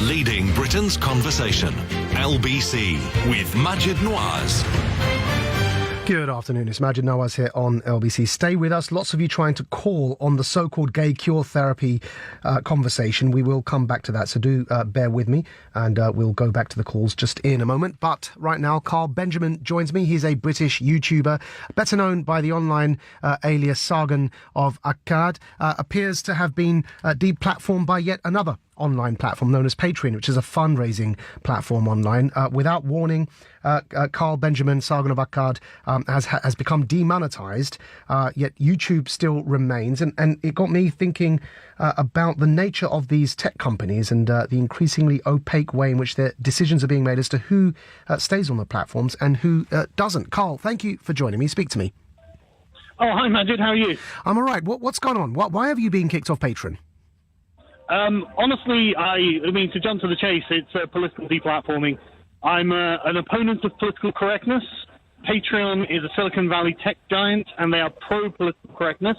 Leading Britain's conversation. LBC with Maajid Nawaz. Good afternoon, it's Maajid Nawaz here on LBC. Stay with us. Lots of you trying to call on the so-called gay cure therapy conversation. We will come back to that, so do bear with me, and we'll go back to the calls just in a moment. But right now, Carl Benjamin joins me. He's a British YouTuber, better known by the online alias Sargon of Akkad, appears to have been deplatformed by yet another online platform known as Patreon, which is a fundraising platform online. Without warning, Carl Benjamin, Sargon of Akkad, has become demonetized, yet YouTube still remains. And it got me thinking about the nature of these tech companies and the increasingly opaque way in which their decisions are being made as to who stays on the platforms and who doesn't. Carl, thank you for joining me. Speak to me. Oh, hi, Maajid. How are you? I'm all right. What's gone on? Why have you been kicked off Patreon? Honestly, I mean, to jump to the chase, it's political deplatforming. I'm an opponent of political correctness. Patreon is a Silicon Valley tech giant, and they are pro-political correctness.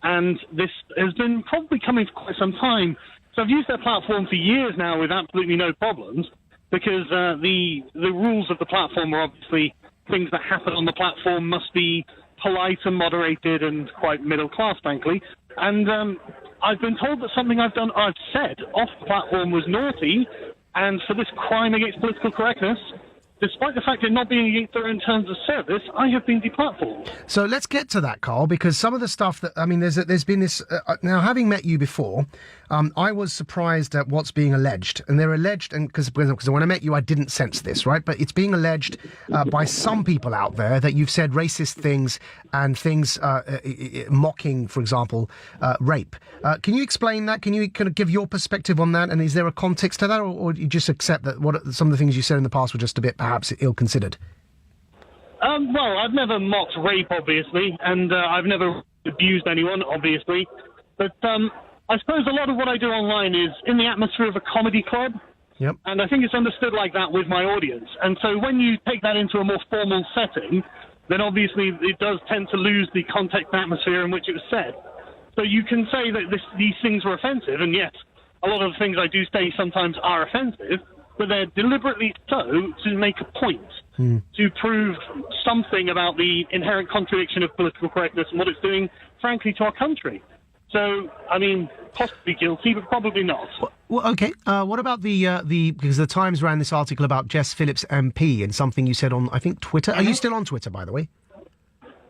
And this has been probably coming for quite some time. So I've used their platform for years now with absolutely no problems, because the rules of the platform are obviously things that happen on the platform must be polite and moderated and quite middle class, frankly. And I've been told that something I've said off the platform was naughty, and for this crime against political correctness, despite the fact of not being against their own terms of service, I have been deplatformed. So let's get to that, Carl, because some of the stuff that, I mean, there's been this, now having met you before, I was surprised at what's being alleged. And they're alleged, and because when I met you, I didn't sense this, right? But it's being alleged by some people out there that you've said racist things and things mocking, for example, rape. Can you explain that? Can you kind of give your perspective on that? And is there a context to that, or you just accept that some of the things you said in the past were just a bit perhaps ill-considered? Well, I've never mocked rape, obviously, and I've never abused anyone, obviously. But I suppose a lot of what I do online is in the atmosphere of a comedy club. Yep. And I think it's understood like that with my audience. And so when you take that into a more formal setting, then obviously it does tend to lose the context and atmosphere in which it was said. So you can say that these things were offensive, and yes, a lot of the things I do say sometimes are offensive, but they're deliberately so to make a point, to prove something about the inherent contradiction of political correctness and what it's doing, frankly, to our country. So, I mean, possibly guilty, but probably not. Well, okay. What about because the Times ran this article about Jess Phillips MP and something you said on, I think, Twitter. Are you still on Twitter, by the way?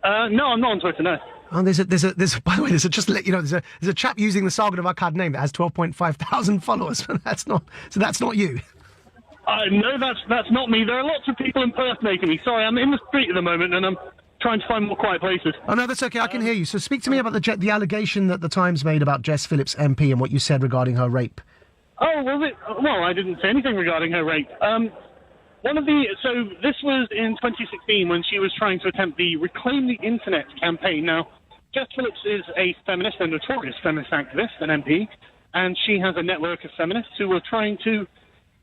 No, I'm not on Twitter, no. Oh, there's by the way, just to let you know, there's a chap using the Sargon of Akkad name that has 12.5 thousand followers. That's not you. No, that's not me. There are lots of people impersonating me. Sorry, I'm in the street at the moment, and I'm trying to find more quiet places. Oh, no, that's okay. I can hear you. So speak to me about the allegation that the Times made about Jess Phillips MP and what you said regarding her rape. Oh, was it? Well, I didn't say anything regarding her rape. So this was in 2016 when she was trying to attempt the Reclaim the Internet campaign. Now, Jess Phillips is a feminist, a notorious feminist activist, an MP, and she has a network of feminists who were trying to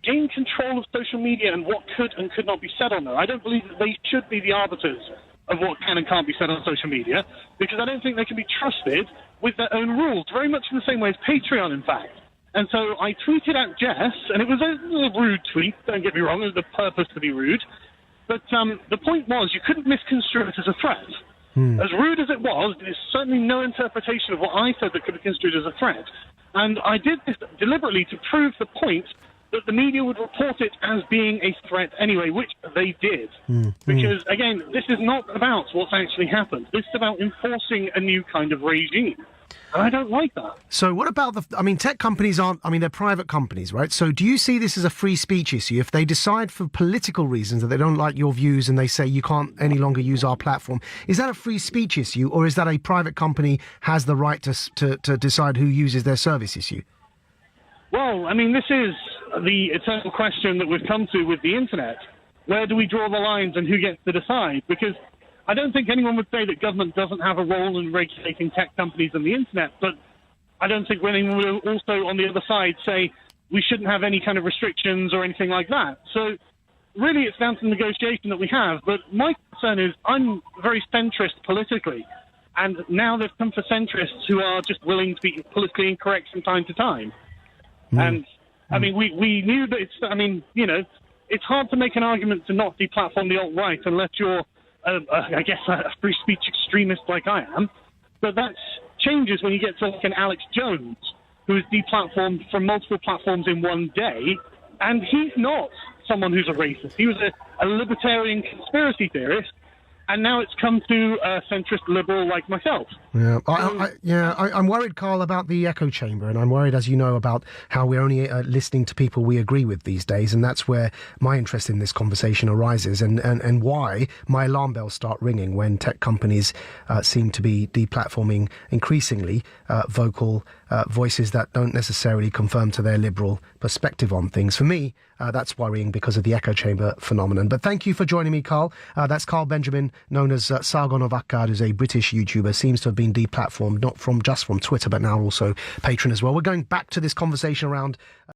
gain control of social media and what could and could not be said on there. I don't believe that they should be the arbiters of what can and can't be said on social media, because I don't think they can be trusted with their own rules, very much in the same way as Patreon, in fact. And so I tweeted at Jess, and it was a rude tweet, don't get me wrong, it was the purpose to be rude, but the point was you couldn't misconstrue it as a threat. As rude as it was, there's certainly no interpretation of what I said that could be construed as a threat. And I did this deliberately to prove the point that the media would report it as being a threat anyway, which they did. Because, again, this is not about what's actually happened. This is about enforcing a new kind of regime. And I don't like that. So what about tech companies they're private companies, right? So do you see this as a free speech issue? If they decide for political reasons that they don't like your views and they say you can't any longer use our platform, is that a free speech issue, or is that a private company has the right to decide who uses their service issue? Well, I mean, this is the eternal question that we've come to with the internet. Where do we draw the lines and who gets to decide? Because I don't think anyone would say that government doesn't have a role in regulating tech companies and the internet, but I don't think anyone will also, on the other side, say we shouldn't have any kind of restrictions or anything like that. So really it's down to the negotiation that we have. But my concern is I'm very centrist politically, and now they've come for centrists who are just willing to be politically incorrect from time to time. And I mean, we knew that it's hard to make an argument to not deplatform the alt-right unless you're, I guess, a free speech extremist like I am. But that changes when you get to like an Alex Jones, who is deplatformed from multiple platforms in one day, and he's not someone who's a racist. He was a libertarian conspiracy theorist, and now it's come to a centrist liberal like myself. Yeah, I'm worried, Carl, about the echo chamber, and I'm worried, as you know, about how we're only listening to people we agree with these days, and that's where my interest in this conversation arises, and why my alarm bells start ringing when tech companies seem to be deplatforming increasingly vocal voices that don't necessarily conform to their liberal perspective on things. For me, that's worrying because of the echo chamber phenomenon. But thank you for joining me, Carl. That's Carl Benjamin, known as Sargon of Akkad, who's a British YouTuber, seems to have been deplatformed, not just from Twitter, but now also Patreon as well. We're going back to this conversation around